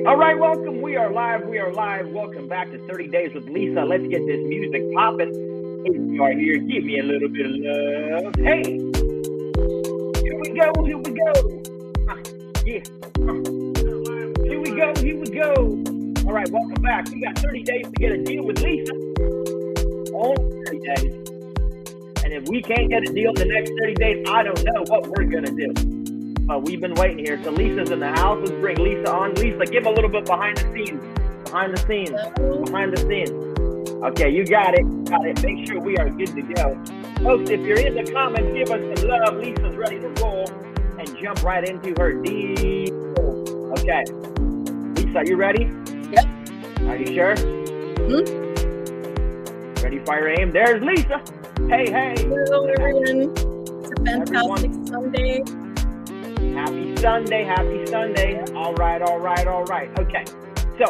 All right, welcome. We are live. We are live. Welcome back to 30 Days with Lisa. Let's get this music popping. If you are here, give me a little bit of love. Hey, here we go. Here we go. Yeah. Here we go. Here we go. All right, welcome back. We got 30 days to get a deal with Lisa. Only 30 days. And if we can't get a deal in the next 30 days, I don't know what we're going to do. We've been waiting here. So Lisa's in the house. Let's bring Lisa on. Lisa, give a little bit behind the scenes. Behind the scenes. Behind the scenes. Okay, you got it. Got it. Make sure we are good to go. Folks, if you're in the comments, give us some love. Lisa's ready to roll and jump right into her deal. Okay. Lisa, are you ready? Yep. Are you sure? Mm-hmm. Ready, fire, aim. There's Lisa. Hey, hey. Hello, everyone. It's a fantastic Sunday. Happy Sunday, happy Sunday. All right. Okay, so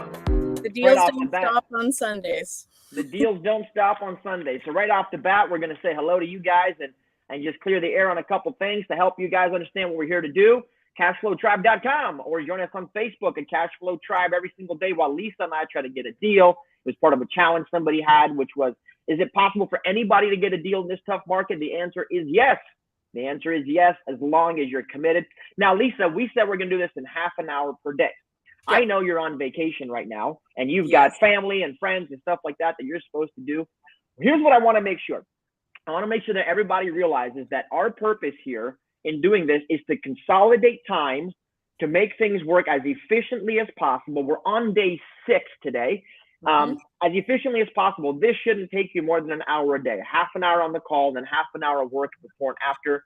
the deals don't stop on Sundays. The deals don't stop on Sundays. So right off the bat, we're going to say hello to you guys and just clear the air on a couple things to help you guys understand what we're here to do. Cashflowtribe.com, or join us on Facebook at Cashflow Tribe every single day while Lisa and I try to get a deal. It was part of a challenge somebody had, which was, is it possible for anybody to get a deal in this tough market? The answer is yes. The answer is yes, as long as you're committed. Now, Lisa, we said we're going to do this in half an hour per day. Yeah. I know you're on vacation right now, and you've got family and friends and stuff like that you're supposed to do. Here's what I want to make sure. I want to make sure that everybody realizes that our purpose here in doing this is to consolidate time to make things work as efficiently as possible. We're on day 6 today. As efficiently as possible. This shouldn't take you more than an hour a day, half an hour on the call, then half an hour of work before and after.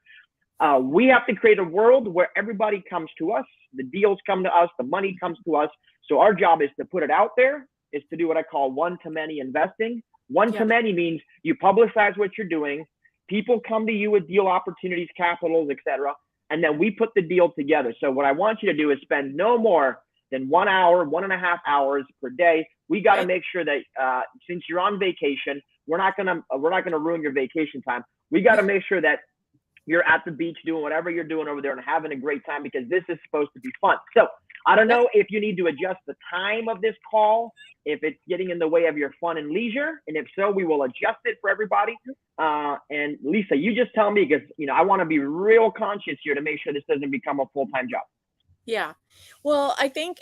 We have to create a world where everybody comes to us, the deals come to us, the money comes to us. So our job is to put it out there, is to do what I call one-to-many investing. One-to-many means you publicize what you're doing, people come to you with deal opportunities, capitals, etc., and then we put the deal together. So what I want you to do is spend no more than 1 hour, 1.5 hours per day. We got to make sure that since you're on vacation, we're not gonna ruin your vacation time. We got to make sure that you're at the beach doing whatever you're doing over there and having a great time, because this is supposed to be fun. So I don't know if you need to adjust the time of this call, if it's getting in the way of your fun and leisure, and if so, we will adjust it for everybody. And Lisa, you just tell me, because I want to be real conscious here to make sure this doesn't become a full-time job. Yeah. Well, I think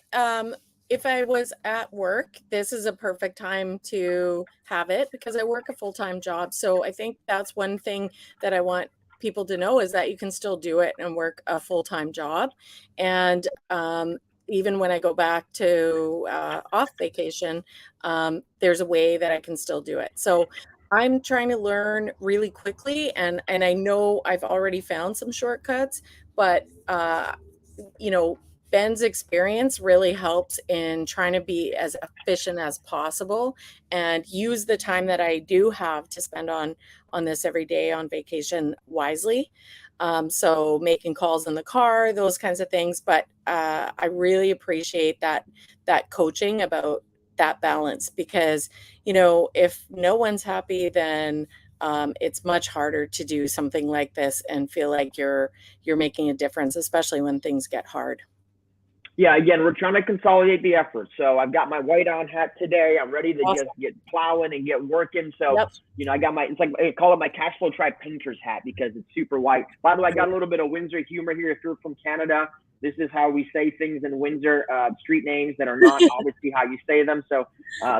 if I was at work, this is a perfect time to have it, because I work a full-time job. So I think that's one thing that I want people to know, is that you can still do it and work a full-time job. And even when I go back to off vacation, there's a way that I can still do it. So I'm trying to learn really quickly, and I know I've already found some shortcuts, but Ben's experience really helps in trying to be as efficient as possible and use the time that I do have to spend on this every day on vacation wisely. So making calls in the car, those kinds of things. But I really appreciate that coaching about that balance, because, if no one's happy, then it's much harder to do something like this and feel like you're making a difference, especially when things get hard. Yeah, again, we're trying to consolidate the effort. So I've got my white on hat today. I'm ready to just get plowing and get working. So, I got I call it my Cashflow Tribe painter's hat, because it's super white. By the way, I got a little bit of Windsor humor here. If you're from Canada, this is how we say things in Windsor, street names that are not obviously how you say them. So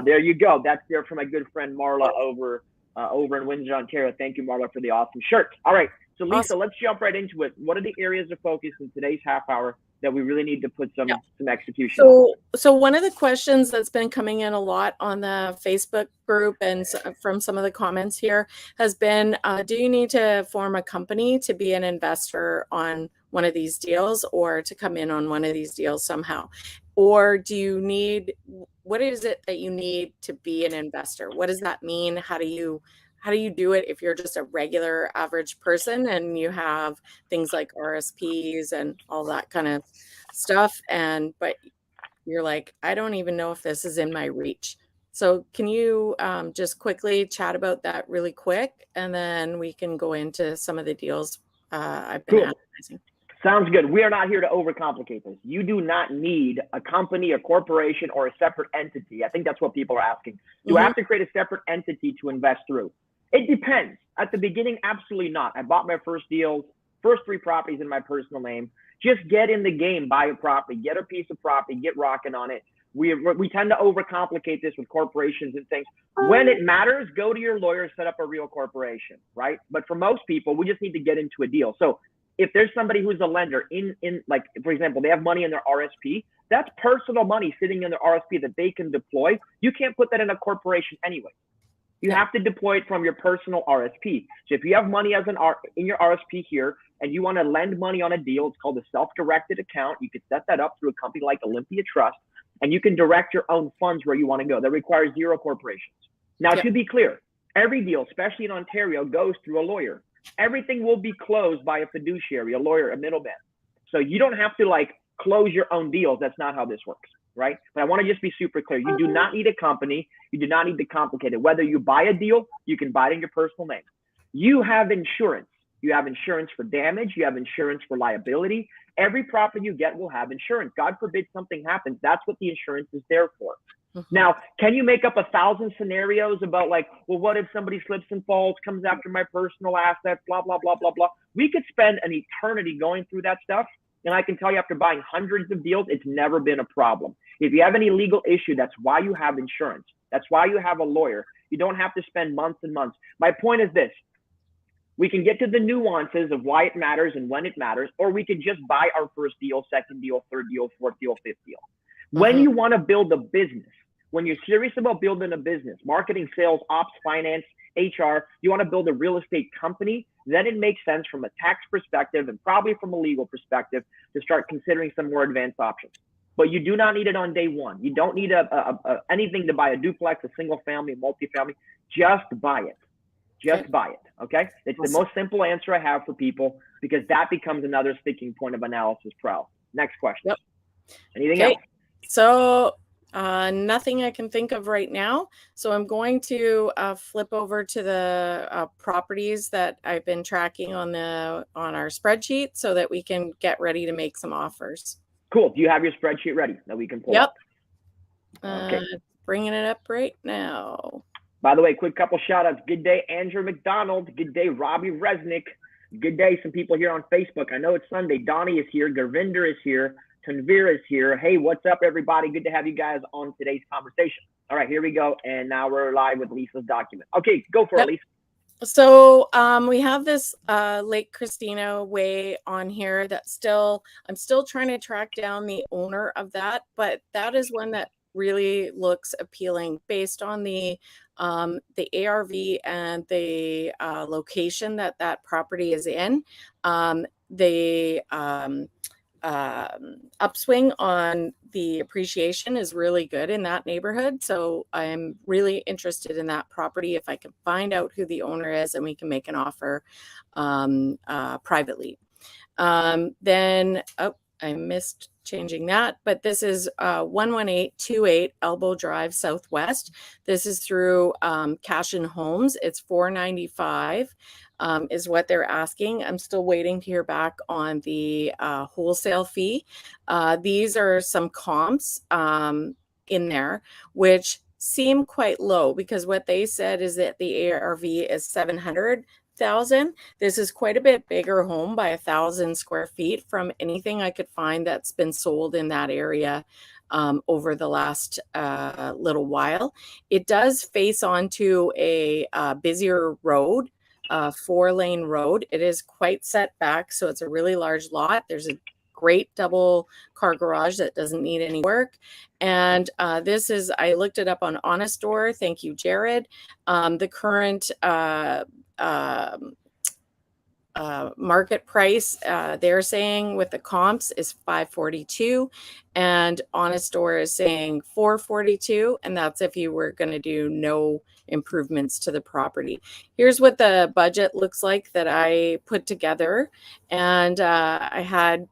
there you go. That's there for my good friend Marla over in Windsor, Ontario. Thank you, Marla, for the awesome shirt. All right. So Lisa, let's jump right into it. What are the areas of focus in today's half hour that we really need to put some execution on? So one of the questions that's been coming in a lot on the Facebook group and from some of the comments here has been, do you need to form a company to be an investor on one of these deals, or to come in on one of these deals somehow? Or what is it that you need to be an investor? What does that mean? How do you do it if you're just a regular average person and you have things like RSPs and all that kind of stuff, but you're like, I don't even know if this is in my reach? So can you just quickly chat about that really quick, and then we can go into some of the deals I've been analyzing. Sounds good. We are not here to overcomplicate this. You do not need a company, a corporation, or a separate entity. I think that's what people are asking. Do I have to create a separate entity to invest through? It depends. At the beginning, absolutely not. I bought my first deals, first 3 properties in my personal name. Just get in the game, buy a property, get a piece of property, get rocking on it. We tend to overcomplicate this with corporations and things. When it matters, go to your lawyer, set up a real corporation, right? But for most people, we just need to get into a deal. So if there's somebody who's a lender in like, for example, they have money in their RSP, that's personal money sitting in their RSP that they can deploy. You can't put that in a corporation anyway. You have to deploy it from your personal RSP. So if you have money in your RSP here and you want to lend money on a deal, it's called a self-directed account. You could set that up through a company like Olympia Trust, and you can direct your own funds where you want to go. That requires 0 corporations. Now, to be clear, every deal, especially in Ontario, goes through a lawyer. Everything will be closed by a fiduciary, a lawyer, a middleman. So you don't have to like close your own deals. That's not how this works, right? But I want to just be super clear. You do not need a company. You do not need to complicate it. Whether you buy a deal, you can buy it in your personal name. You have insurance. You have insurance for damage. You have insurance for liability. Every property you get will have insurance. God forbid something happens. That's what the insurance is there for. Now, can you make up 1,000 scenarios about like, well, what if somebody slips and falls, comes after my personal assets, blah, blah, blah, blah, blah. We could spend an eternity going through that stuff. And I can tell you after buying hundreds of deals, it's never been a problem. If you have any legal issue, that's why you have insurance. That's why you have a lawyer. You don't have to spend months and months. My point is this. We can get to the nuances of why it matters and when it matters, or we could just buy our first deal, second deal, third deal, fourth deal, fifth deal. When you want to build a business, when you're serious about building a business, marketing, sales, ops, finance, HR, you want to build a real estate company, then it makes sense from a tax perspective and probably from a legal perspective to start considering some more advanced options. But you do not need it on day one. You don't need anything to buy a duplex, a single family, a multifamily. Just buy it. Just buy it, okay? It's the most simple answer I have for people because that becomes another sticking point of analysis paralysis. Next question. Anything else? So nothing I can think of right now. So I'm going to flip over to the properties that I've been tracking on our spreadsheet so that we can get ready to make some offers. Cool. Do you have your spreadsheet ready that we can pull up? Okay. Bringing it up right now. By the way, quick couple shout outs. Good day, Andrew McDonald. Good day, Robbie Resnick. Good day, some people here on Facebook. I know it's Sunday. Donnie is here. Gurvinder is here. Tanvir is here. Hey, what's up, everybody? Good to have you guys on today's conversation. All right, here we go. And now we're live with Lisa's document. Okay, go for it, Lisa. So we have this Lake Christina Way on here that I'm still trying to track down the owner of that, but that is one that really looks appealing based on the ARV and the location that property is in. The upswing on the appreciation is really good in that neighborhood. So I'm really interested in that property if I can find out who the owner is and we can make an offer privately. Then, I missed changing that, but this is 11828 Elbow Drive Southwest. This is through Cash and Homes. It's $495 is what they're asking. I'm still waiting to hear back on the wholesale fee. These are some comps in there, which seem quite low because what they said is that the ARV is 700,000. This is quite a bit bigger home by 1,000 square feet from anything I could find that's been sold in that area over the last little while. It does face onto a busier road, 4-lane road. It is quite set back, so it's a really large lot. There's a great double car garage that doesn't need any work. And this is, I looked it up on Honest Door. Thank you, Jared. The current market price they're saying with the comps is $542, and Honest Store is saying $442, and that's if you were going to do no improvements to the property. Here's what the budget looks like that I put together, and I had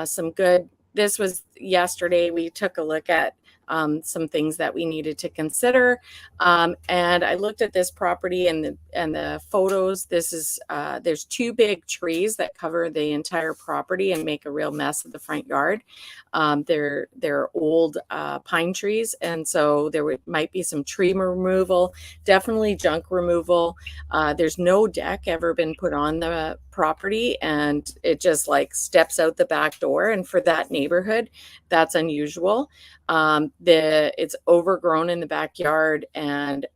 some good. This was yesterday. We took a look at some things that we needed to consider. And I looked at this property and the photos. This is there's two big trees that cover the entire property and make a real mess of the front yard. They're old pine trees, and so might be some tree removal, definitely junk removal. There's no deck ever been put on the property, and it just like steps out the back door. And for that neighborhood, that's unusual. It's overgrown in the backyard and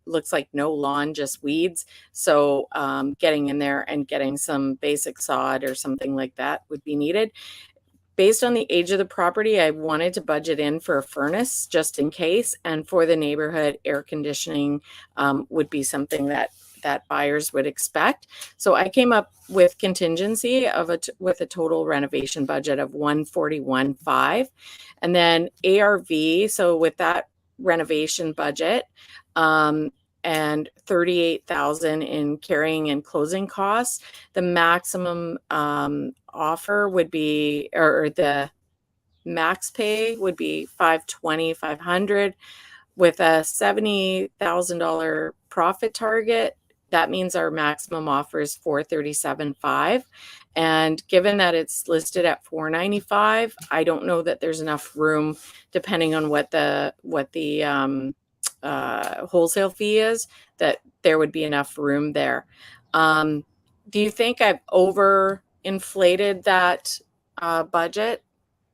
looks like no lawn, just weeds. So getting in there and getting some basic sod or something like that would be needed. Based on the age of the property, I wanted to budget in for a furnace just in case, and for the neighborhood, air conditioning would be something that buyers would expect. So I came up with contingency with a total renovation budget of $141,500, and then ARV. So with that renovation budget and $38,000 in carrying and closing costs, the maximum offer would be, or the max pay would be $520,500 with a $70,000 profit target. That means our maximum offer is $437,500. And given that it's listed at $495,000, I don't know that there's enough room, depending on what the wholesale fee is, that there would be enough room there. Do you think I've overinflated that budget,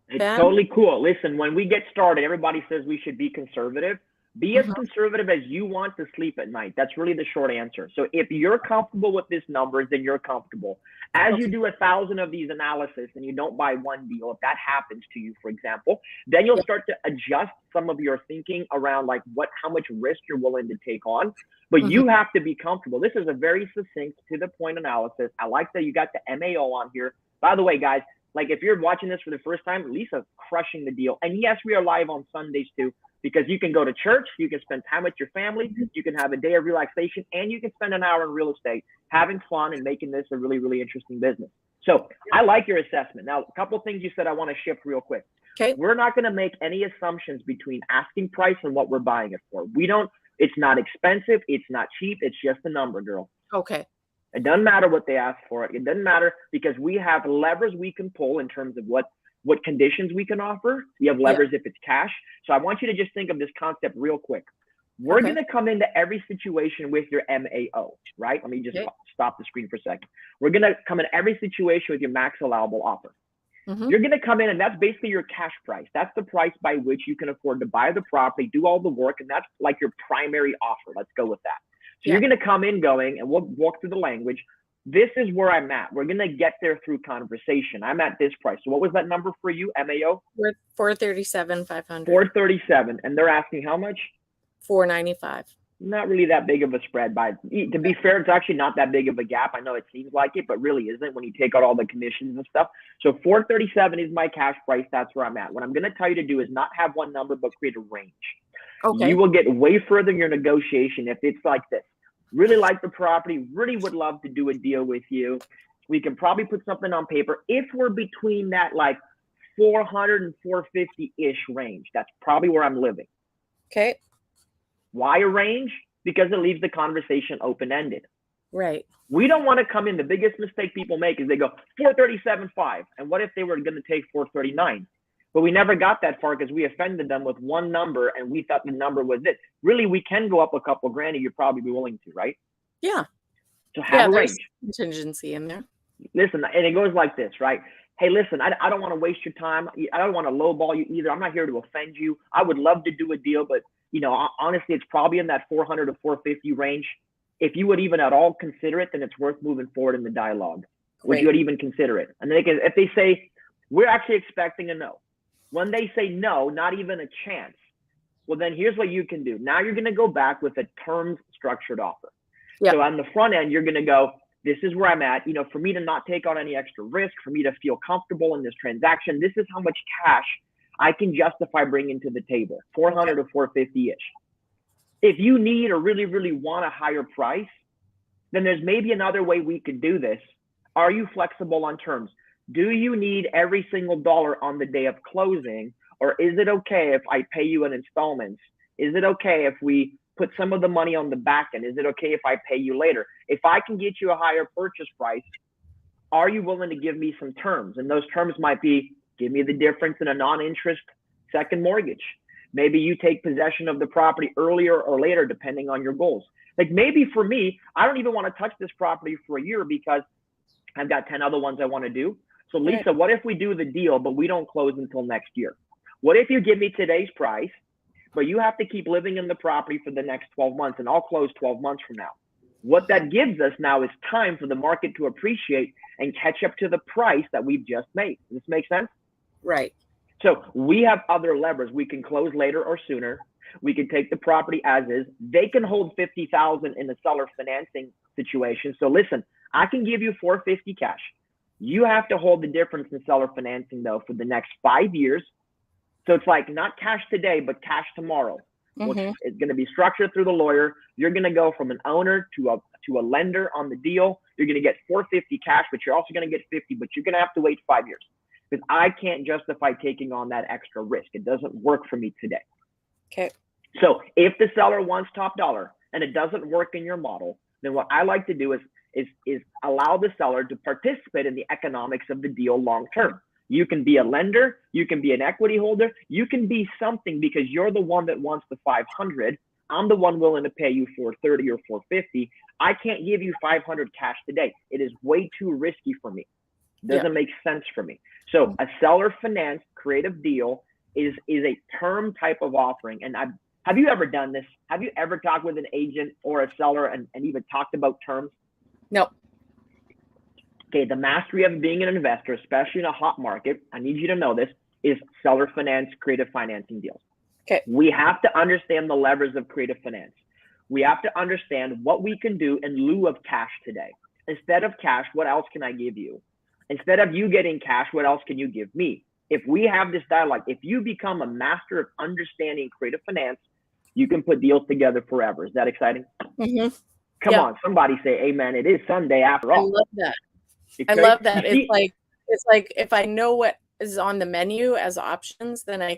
It's Ben? totally cool. Listen, when we get started, everybody says we should be conservative. Be as conservative as you want to sleep at night. That's really the short answer. So if you're comfortable with this numbers, then you're comfortable. As you do 1,000 of these analysis and you don't buy one deal, if that happens to you, for example, then you'll start to adjust some of your thinking around like how much risk you're willing to take on. But you have to be comfortable. This is a very succinct, to the point analysis. I like that you got the MAO on here. By the way, guys, like if you're watching this for the first time, Lisa's crushing the deal. And yes, we are live on Sundays too, because you can go to church, you can spend time with your family, you can have a day of relaxation, and you can spend an hour in real estate having fun and making this a really, really interesting business. So I like your assessment. Now, a couple of things you said I want to shift real quick. Okay. We're not going to make any assumptions between asking price and what we're buying it for. It's not expensive, it's not cheap, it's just a number, girl. Okay. It doesn't matter what they ask for. It doesn't matter, because we have levers we can pull in terms of what conditions we can offer. We have levers if it's cash. So I want you to just think of this concept real quick. We're going to come into every situation with your MAO, right? Let me just stop the screen for a second. We're going to come in every situation with your max allowable offer. You're going to come in, and that's basically your cash price. That's the price by which you can afford to buy the property, do all the work, and that's like your primary offer. Let's go with that. So you're going to come in going, and we'll walk through the language. This is where I'm at. We're going to get there through conversation. I'm at this price. So what was that number for you, MAO? $437,500. $437. And they're asking how much? $495. Not really that big of a spread. To be fair, it's actually not that big of a gap. I know it seems like it, but really isn't when you take out all the commissions and stuff. So $437 is my cash price. That's where I'm at. What I'm going to tell you to do is not have one number, but create a range. Okay. You will get way further in your negotiation if it's like this. Really like the property, really would love to do a deal with you. We can probably put something on paper. If we're between that like 400 and 450-ish range, that's probably where I'm living. Okay. Why a range? Because it leaves the conversation open-ended. Right. We don't want to come in. The biggest mistake people make is they go 437.5. And what if they were going to take 439? But we never got that far because we offended them with one number and we thought the number was it. Really, we can go up a couple grand and you'd probably be willing to, right? Yeah. So have a range. Contingency in there. Listen, and it goes like this, right? Hey, listen, I don't want to waste your time. I don't want to lowball you either. I'm not here to offend you. I would love to do a deal, but honestly, it's probably in that 400 to 450 range. If you would even at all consider it, then it's worth moving forward in the dialogue. Would you even consider it? And then if they say, we're actually expecting a no. When they say no, not even a chance, well, then here's what you can do. Now you're going to go back with a terms structured offer. Yep. So on the front end, you're going to go, this is where I'm at. For me to not take on any extra risk, for me to feel comfortable in this transaction, this is how much cash I can justify bringing to the table, 400 to 450-ish. If you need or really, really want a higher price, then there's maybe another way we could do this. Are you flexible on terms? Do you need every single dollar on the day of closing, Or is it okay if I pay you in installments? Is it okay if we put some of the money on the back end? Is it okay if I pay you later? If I can get you a higher purchase price, are you willing to give me some terms? And those terms might be, give me the difference in a non-interest second mortgage. Maybe you take possession of the property earlier or later, depending on your goals. Like maybe for me, I don't even want to touch this property for a year because I've got 10 other ones I want to do. So Lisa, what if we do the deal, but we don't close until next year? What if you give me today's price, but you have to keep living in the property for the next 12 months and I'll close 12 months from now? What that gives us now is time for the market to appreciate and catch up to the price that we've just made. Does this make sense? Right. So we have other levers. We can close later or sooner. We can take the property as is. They can hold $50,000 in the seller financing situation. So listen, I can give you $450 cash. You have to hold the difference in seller financing though for the next 5 years. So it's like not cash today, but cash tomorrow. Mm-hmm. It's going to be structured through the lawyer. You're going to go from an owner to a lender on the deal. You're going to get $450 cash, but you're also going to get $50, but you're going to have to wait 5 years because I can't justify taking on that extra risk. It doesn't work for me today. Okay. So if the seller wants top dollar and it doesn't work in your model, then what I like to do is allow the seller to participate in the economics of the deal long term. You can be a lender, you can be an equity holder, you can be something because you're the one that wants the 500. I'm the one willing to pay you 430 or 450. I can't give you 500 cash today. It is way too risky for me. Doesn't make sense for me. So a seller finance creative deal is a term type of offering. And have you ever done this? Have you ever talked with an agent or a seller and even talked about terms? No. Okay, the mastery of being an investor, especially in a hot market, I need you to know this, is seller finance, creative financing deals. Okay. We have to understand the levers of creative finance. We have to understand what we can do in lieu of cash today. Instead of cash, what else can I give you? Instead of you getting cash, what else can you give me? If we have this dialogue, if you become a master of understanding creative finance, you can put deals together forever. Is that exciting? Mm-hmm. Come on, somebody say amen. It is Sunday after all. I love that. I love that. It's like if I know what is on the menu as options, then I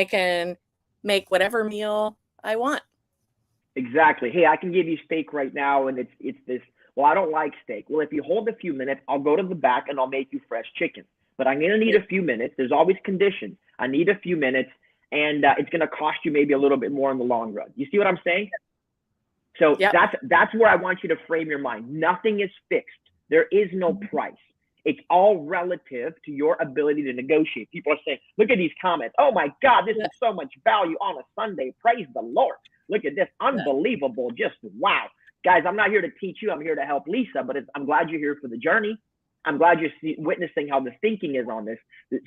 can make whatever meal I want. Exactly. Hey, I can give you steak right now, and it's this. Well, I don't like steak. Well, if you hold a few minutes, I'll go to the back and I'll make you fresh chicken. But I'm gonna need a few minutes. There's always conditions. I need a few minutes, and it's gonna cost you maybe a little bit more in the long run. You see what I'm saying? So that's where I want you to frame your mind. Nothing is fixed. There is no price. It's all relative to your ability to negotiate. People are saying, look at these comments. Oh my God, this is so much value on a Sunday. Praise the Lord. Look at this. Unbelievable. Just wow. Guys, I'm not here to teach you. I'm here to help Lisa, but I'm glad you're here for the journey. I'm glad you're witnessing how the thinking is on this.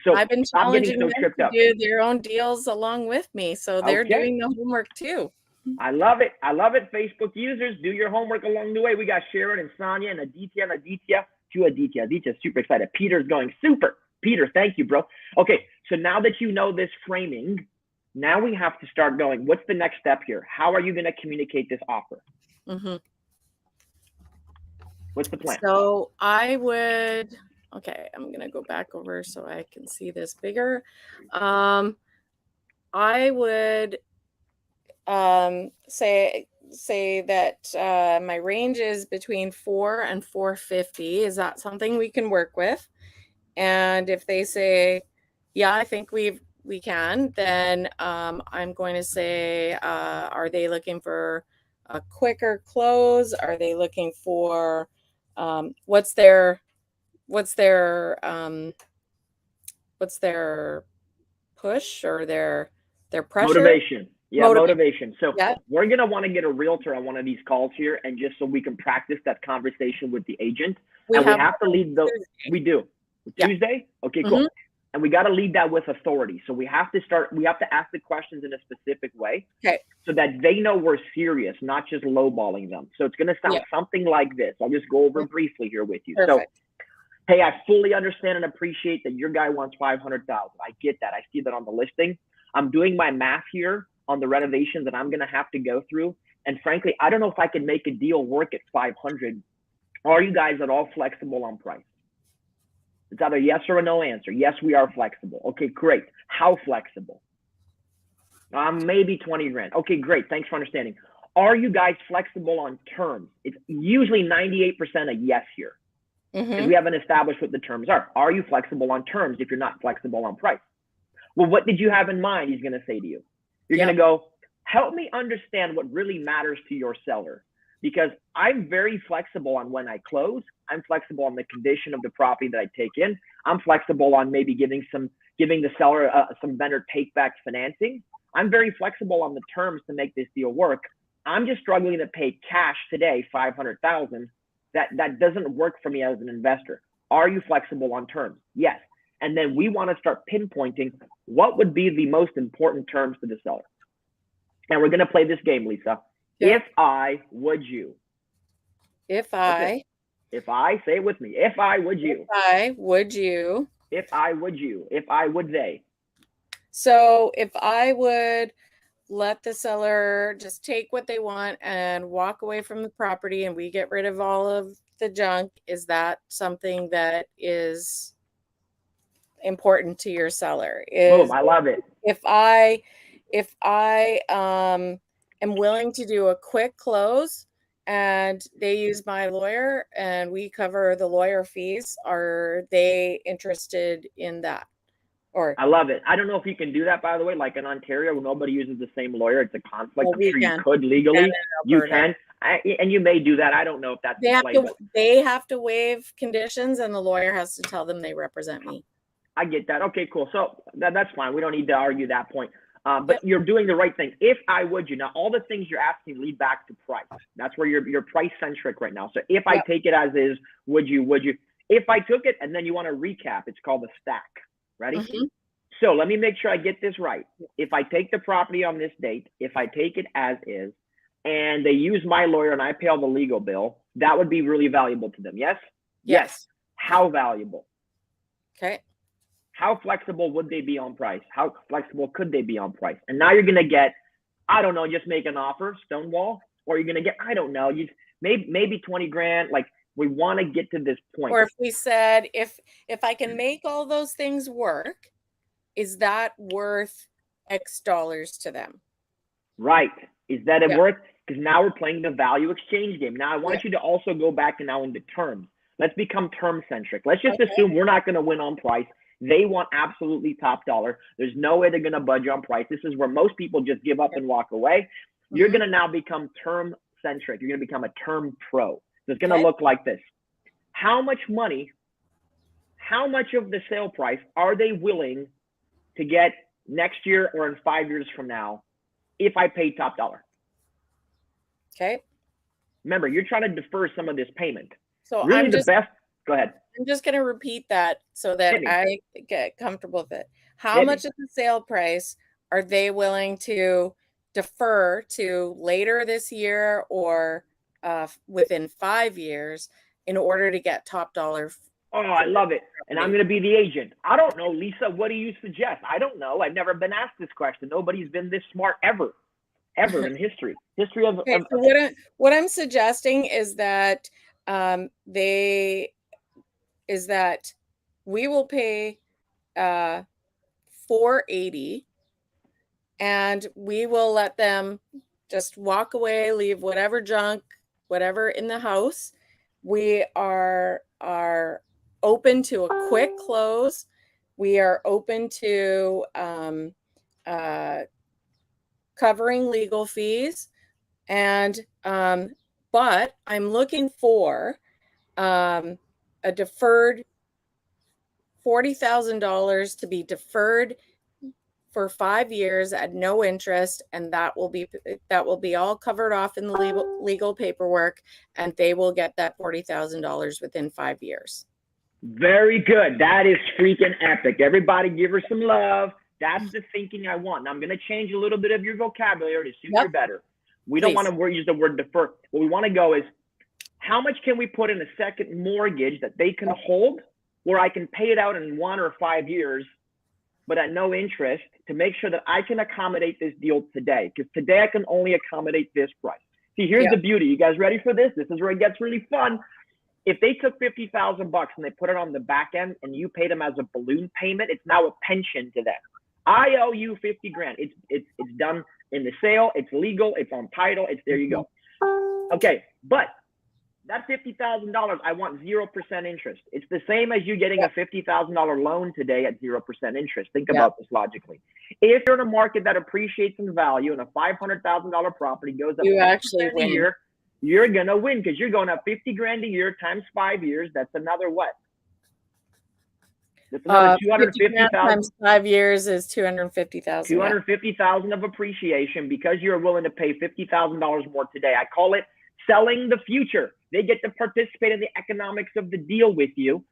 So I've been challenging them to do their own deals along with me. So they're doing the homework too. I love it. I love it. Facebook users, do your homework along the way. We got Sharon and Sonia and Aditya, Aditya, super excited. Peter's going super. Peter, thank you, bro. Okay, so now that you know this framing, now we have to start going. What's the next step here? How are you going to communicate this offer? Mm-hmm. What's the plan? So I'm going to go back over so I can see this bigger. I would say that my range is between 4 and 450. Is that something we can work with? And if they say, yeah, I think we can, then I'm going to say, are they looking for a quicker close? Are they looking for what's their push or their pressure? Motivation. Yeah, motivation. So we're going to want to get a realtor on one of these calls here, and just so we can practice that conversation with the agent. We have to lead those. We do. Tuesday? Okay, cool. Mm-hmm. And we got to lead that with authority. So we have to ask the questions in a specific way so that they know we're serious, not just lowballing them. So it's going to sound something like this. I'll just go over briefly here with you. Perfect. So, hey, I fully understand and appreciate that your guy wants $500,000. I get that. I see that on the listing. I'm doing my math here on the renovations that I'm going to have to go through. And frankly, I don't know if I can make a deal work at 500. Are you guys at all flexible on price? It's either yes or a no answer. Yes, we are flexible. Okay, great. How flexible? Maybe 20 grand. Okay, great. Thanks for understanding. Are you guys flexible on terms? It's usually 98% a yes here, because we haven't established what the terms are. Are you flexible on terms if you're not flexible on price? Well, what did you have in mind? He's going to say to you. You're going to go, help me understand what really matters to your seller, because I'm very flexible on when I close. I'm flexible on the condition of the property that I take in. I'm flexible on maybe giving the seller some vendor take back financing. I'm very flexible on the terms to make this deal work. I'm just struggling to pay cash today, $500,000. That doesn't work for me as an investor. Are you flexible on terms? Yes. And then we want to start pinpointing what would be the most important terms to the seller. And we're going to play this game, Lisa. Yeah. If I, would you? If I, say it with me. If I, would you? If I, would you? If I, would you? If I, would they? So if I would let the seller just take what they want and walk away from the property and we get rid of all of the junk, is that something that is important to your seller? Boom, I love it. If I am willing to do a quick close and they use my lawyer and we cover the lawyer fees, are they interested in that? Or I love it. I don't know if you can do that, by the way. Like in Ontario, nobody uses the same lawyer. It's a conflict. I'm sure you could legally. You can. And you may do that. I don't know if that's they have to waive conditions and the lawyer has to tell them they represent me. I get that. Okay, cool. So that's fine. We don't need to argue that point. But you're doing the right thing. If I, would you? Now, all the things you're asking lead back to price. That's where you're price centric right now. So if I take it as is, would you? If I took it and then you want to recap, it's called a stack. Ready? So let me make sure I get this right. If I take the property on this date, if I take it as is, and they use my lawyer and I pay all the legal bill, that would be really valuable to them. Yes? Yes. How valuable? Okay. How flexible would they be on price? How flexible could they be on price? And now you're going to get, I don't know, just make an offer, stonewall, or you're going to get, I don't know, maybe 20 grand. Like, we want to get to this point. Or if we said, if I can make all those things work, is that worth X dollars to them? Right. Is that worth? Because now we're playing the value exchange game. Now I want you to also go back and now into terms. Let's become term centric. Let's just assume we're not going to win on price. They want absolutely top dollar. There's no way they're going to budge on price. This is where most people just give up and walk away. You're going to now become term centric. You're going to become a term pro. So it's going to look like this. How much money, how much of the sale price are they willing to get next year or in 5 years from now if I pay top dollar? Okay. Remember, you're trying to defer some of this payment. So really go ahead. I'm just going to repeat that so that I get comfortable with it. How much of the sale price are they willing to defer to later this year or within 5 years in order to get top dollar? Oh, I love it. And I'm going to be the agent. I don't know, Lisa, what do you suggest? I don't know. I've never been asked this question. Nobody's been this smart ever in history. So what I'm suggesting is that we will pay $480 and we will let them just walk away, leave whatever junk, whatever in the house. We are open to a quick close. We are open to covering legal fees, and but I'm looking for a deferred $40,000 to be deferred for 5 years at no interest, and that will be all covered off in the legal paperwork, and they will get that $40,000 within 5 years. Very good. That is freaking epic. Everybody give her some love. That's the thinking I want. Now I'm going to change a little bit of your vocabulary to suit you better. We don't want to use the word defer. What we want to go is, how much can we put in a second mortgage that they can hold, where I can pay it out in 1 or 5 years, but at no interest, to make sure that I can accommodate this deal today? Because today I can only accommodate this price. See, here's the beauty. You guys ready for this? This is where it gets really fun. If they took $50,000 and they put it on the back end and you pay them as a balloon payment, it's now a pension to them. I owe you 50 grand. It's done in the sale. It's legal. It's on title. It's there you go. Okay, but that $50,000, I want 0% interest. It's the same as you getting a $50,000 loan today at 0% interest. Think about this logically. If you're in a market that appreciates in value and a $500,000 property goes up You actually win. a year, you're gonna win because you're going up 50 grand a year times 5 years. That's another what? That's another 250,000 times 5 years is 250,000. 250,000 of appreciation because you're willing to pay $50,000 more today. I call it selling the future. They get to participate in the economics of the deal with you.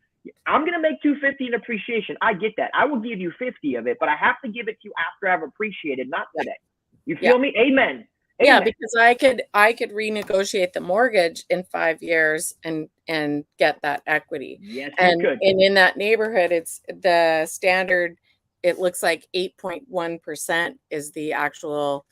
I'm going to make 250 in appreciation. I get that. I will give you 50 of it, but I have to give it to you after I've appreciated, not today. You feel me? Amen. Yeah, because I could renegotiate the mortgage in 5 years and get that equity. Yes, and you could. And in that neighborhood, it's the standard. It looks like 8.1% is the actual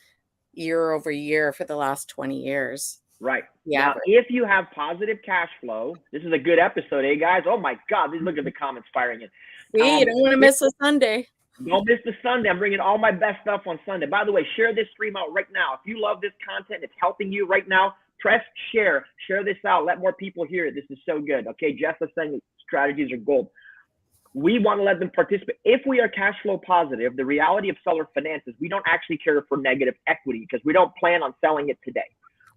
year over year for the last 20 years. Right. Yeah. Now, if you have positive cash flow, this is a good episode, eh, guys? Oh my God, look at the comments firing in. See, you don't want to miss a Sunday. Don't miss the Sunday. I'm bringing all my best stuff on Sunday. By the way, share this stream out right now. If you love this content, it's helping you right now, press share. Share this out. Let more people hear it. This is so good. Okay, Jeff is saying strategies are gold. We want to let them participate. If we are cash flow positive, the reality of seller finance is we don't actually care for negative equity because we don't plan on selling it today.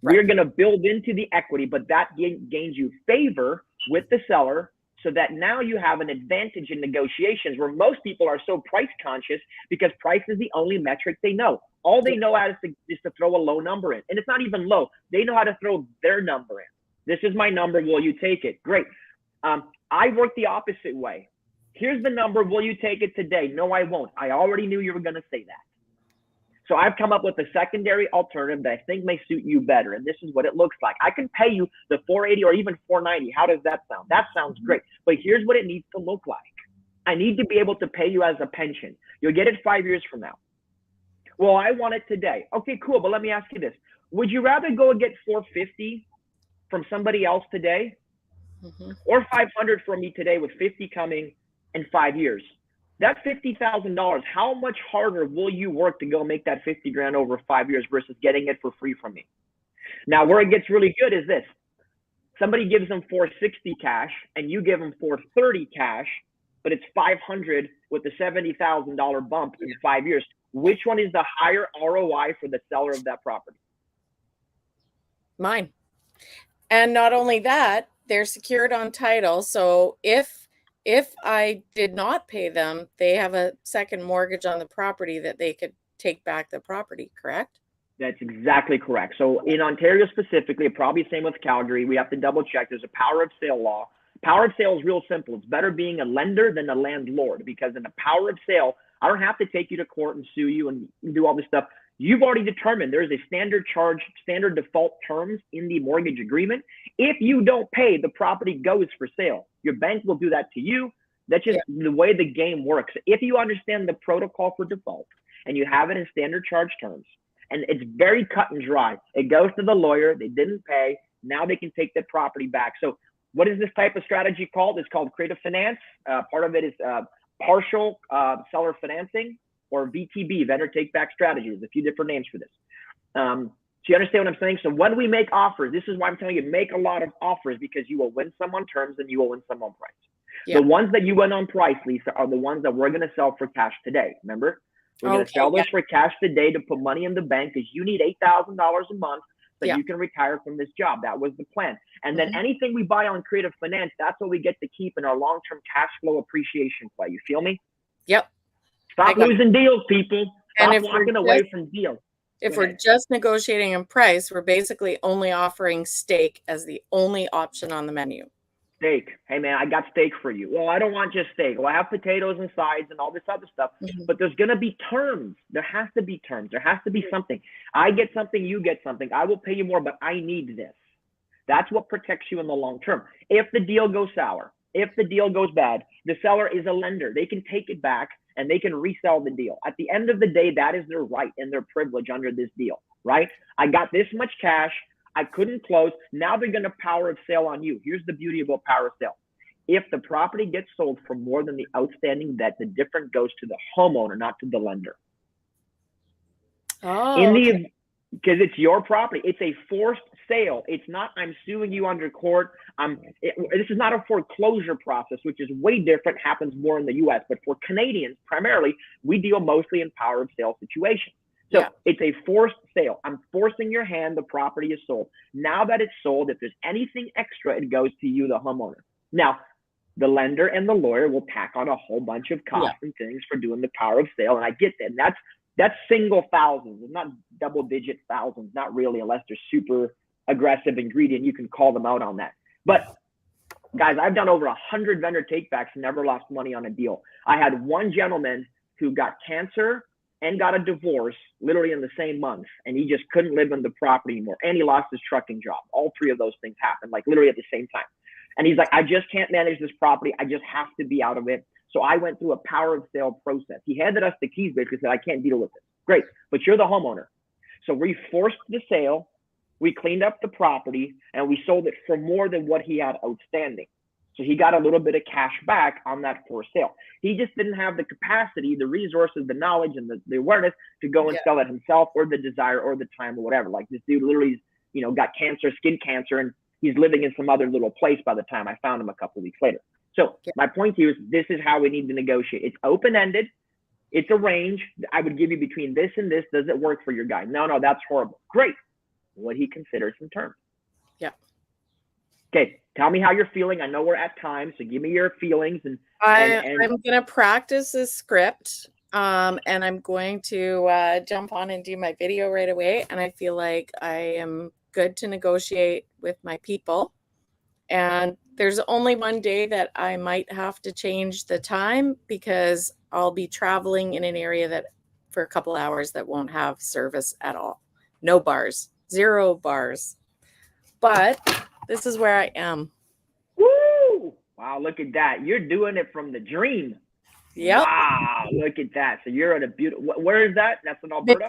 Right. We're going to build into the equity, but that gains you favor with the seller so that now you have an advantage in negotiations where most people are so price conscious because price is the only metric they know. All they know how is to throw a low number in. And it's not even low. They know how to throw their number in. This is my number. Will you take it? Great. I work the opposite way. Here's the number. Will you take it today? No, I won't. I already knew you were going to say that. So I've come up with a secondary alternative that I think may suit you better. And this is what it looks like. I can pay you the 480 or even 490. How does that sound? That sounds great. But here's what it needs to look like. I need to be able to pay you as a pension. You'll get it 5 years from now. Well, I want it today. Okay, cool. But let me ask you this. Would you rather go and get 450 from somebody else today or 500 from me today with 50 coming in 5 years? That $50,000, how much harder will you work to go make that 50 grand over 5 years versus getting it for free from me? Now, where it gets really good is this. Somebody gives them 460 cash and you give them 430 cash, but it's 500 with the $70,000 bump in 5 years. Which one is the higher ROI for the seller of that property? Mine. And not only that, they're secured on title. So if I did not pay them, they have a second mortgage on the property that they could take back the property, correct? That's exactly correct. So in Ontario specifically, probably same with Calgary, we have to double check. There's a power of sale law. Power of sale is real simple. It's better being a lender than a landlord because in the power of sale, I don't have to take you to court and sue you and do all this stuff. You've already determined there's a standard default terms in the mortgage agreement. If you don't pay, the property goes for sale. Your bank will do that to you. That's just the way the game works. If you understand the protocol for default and you have it in standard charge terms, and it's very cut and dry, it goes to the lawyer, they didn't pay, now they can take the property back. So what is this type of strategy called? It's called creative finance. Part of it is partial seller financing, or VTB, vendor take back strategy. There's a few different names for this. So you understand what I'm saying? So when we make offers, this is why I'm telling you, make a lot of offers because you will win some on terms and you will win some on price. Yeah. The ones that you win on price, Lisa, are the ones that we're going to sell for cash today. Remember? We're going to sell this for cash today to put money in the bank because you need $8,000 a month so you can retire from this job. That was the plan. And then anything we buy on creative finance, that's what we get to keep in our long-term cash flow appreciation play. You feel me? Yep. Stop losing deals, people. Stop walking away from deals. If we're just negotiating in price, we're basically only offering steak as the only option on the menu. Steak. Hey, man, I got steak for you. Well, I don't want just steak. Well, I have potatoes and sides and all this other stuff. But there's going to be terms. There has to be terms. There has to be something. I get something, you get something. I will pay you more, but I need this. That's what protects you in the long term. If the deal goes sour, if the deal goes bad, the seller is a lender. They can take it back and they can resell the deal. At the end of the day, that is their right and their privilege under this deal, right? I got this much cash. I couldn't close. Now they're going to power of sale on you. Here's the beauty about power of sale. If the property gets sold for more than the outstanding debt, the difference goes to the homeowner, not to the lender. Oh, okay. Because it's your property. It's a forced sale. It's not, I'm suing you under court. This is not a foreclosure process, which is way different, happens more in the US. But for Canadians, primarily, we deal mostly in power of sale situations. So it's a forced sale. I'm forcing your hand. The property is sold. Now that it's sold, if there's anything extra, it goes to you, the homeowner. Now, the lender and the lawyer will tack on a whole bunch of costs and things for doing the power of sale. And I get that. And that's single thousands. It's not double digit thousands. Not really, unless they're super aggressive ingredient. You can call them out on that. But guys, I've done over 100 vendor takebacks, never lost money on a deal. I had one gentleman who got cancer and got a divorce literally in the same month. And he just couldn't live in the property anymore. And he lost his trucking job. All three of those things happened, like literally at the same time. And he's like, I just can't manage this property. I just have to be out of it. So I went through a power of sale process. He handed us the keys, basically said, I can't deal with it. Great, but you're the homeowner. So we forced the sale, we cleaned up the property, and we sold it for more than what he had outstanding. So he got a little bit of cash back on that forced sale. He just didn't have the capacity, the resources, the knowledge, and the awareness to go and sell it himself, or the desire or the time or whatever. Like this dude literally, got cancer, skin cancer, and he's living in some other little place by the time I found him a couple of weeks later. So my point to you is this is how we need to negotiate. It's open-ended. It's a range. I would give you between this and this. Does it work for your guy? No, that's horrible. Great. What he considers in terms. Yeah. Okay. Tell me how you're feeling. I know we're at time, so give me your feelings. I'm going to practice this script, and I'm going to jump on and do my video right away. And I feel like I am good to negotiate with my people. And there's only one day that I might have to change the time because I'll be traveling in an area that for a couple hours that won't have service at all. No bars, 0 bars. But this is where I am. Woo! Wow, look at that. You're doing it from the dream. Yep. Wow, look at that. So you're at a beautiful, where is that? That's in Alberta?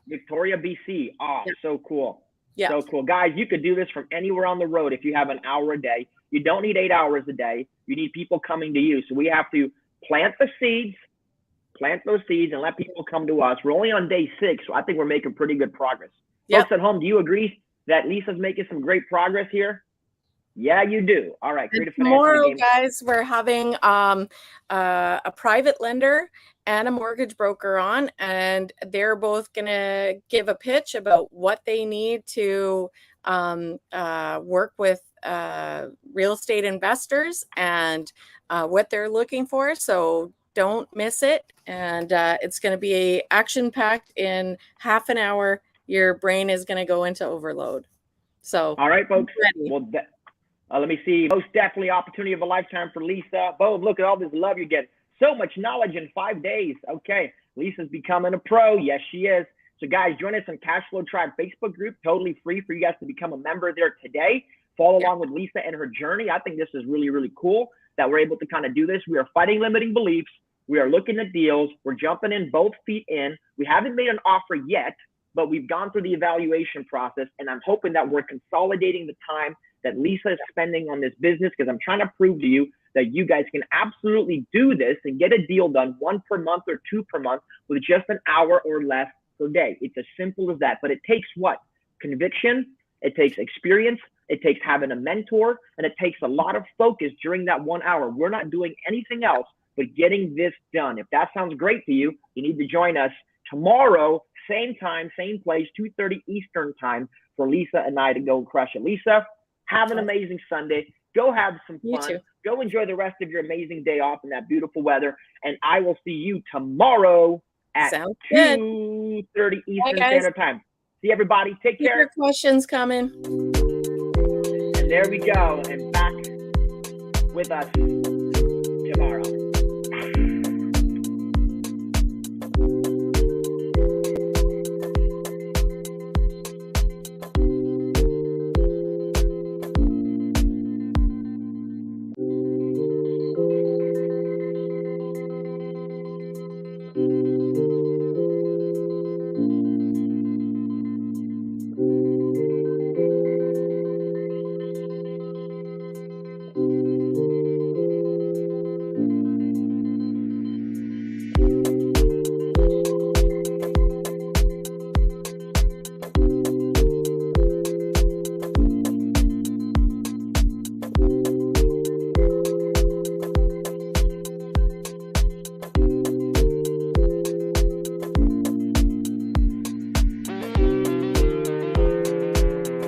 Victoria, BC. Oh, so cool. Yeah. So cool. Guys, you could do this from anywhere on the road if you have an hour a day. You don't need 8 hours a day. You need people coming to you. So we have to plant those seeds, and let people come to us. We're only on day 6, so I think we're making pretty good progress. Yep. Folks at home, do you agree that Lisa's making some great progress here? Yeah, you do. All right. Tomorrow, guys, we're having a private lender and a mortgage broker on, and they're both going to give a pitch about what they need to work with real estate investors and what they're looking for. So don't miss it. And it's going to be action-packed. In half an hour. Your brain is going to go into overload. So all right, folks. Well, let me see. Most definitely opportunity of a lifetime for Lisa. Boom, look at all this love you get. So much knowledge in 5 days. Okay, Lisa's becoming a pro. Yes, she is. So guys, join us on Cashflow Tribe Facebook group. Totally free for you guys to become a member there today. Follow along with Lisa and her journey. I think this is really, really cool that we're able to kind of do this. We are fighting limiting beliefs. We are looking at deals. We're jumping in both feet in. We haven't made an offer yet, but we've gone through the evaluation process, and I'm hoping that we're consolidating the time that Lisa is spending on this business, because I'm trying to prove to you that you guys can absolutely do this and get a deal done 1 per month or 2 per month with just an hour or less per day. It's as simple as that. But it takes what? Conviction. It takes experience. It takes having a mentor, and it takes a lot of focus during that 1 hour. We're not doing anything else but getting this done. If that sounds great to you, you need to join us tomorrow, same time, same place, 2:30 Eastern time, for Lisa and I to go crush it. Lisa, have an amazing Sunday. Go have some fun. Go enjoy the rest of your amazing day off in that beautiful weather. And I will see you tomorrow at 2:30 Eastern Standard Time. See everybody. Take care. Keep your questions coming. And there we go. And back with us tomorrow.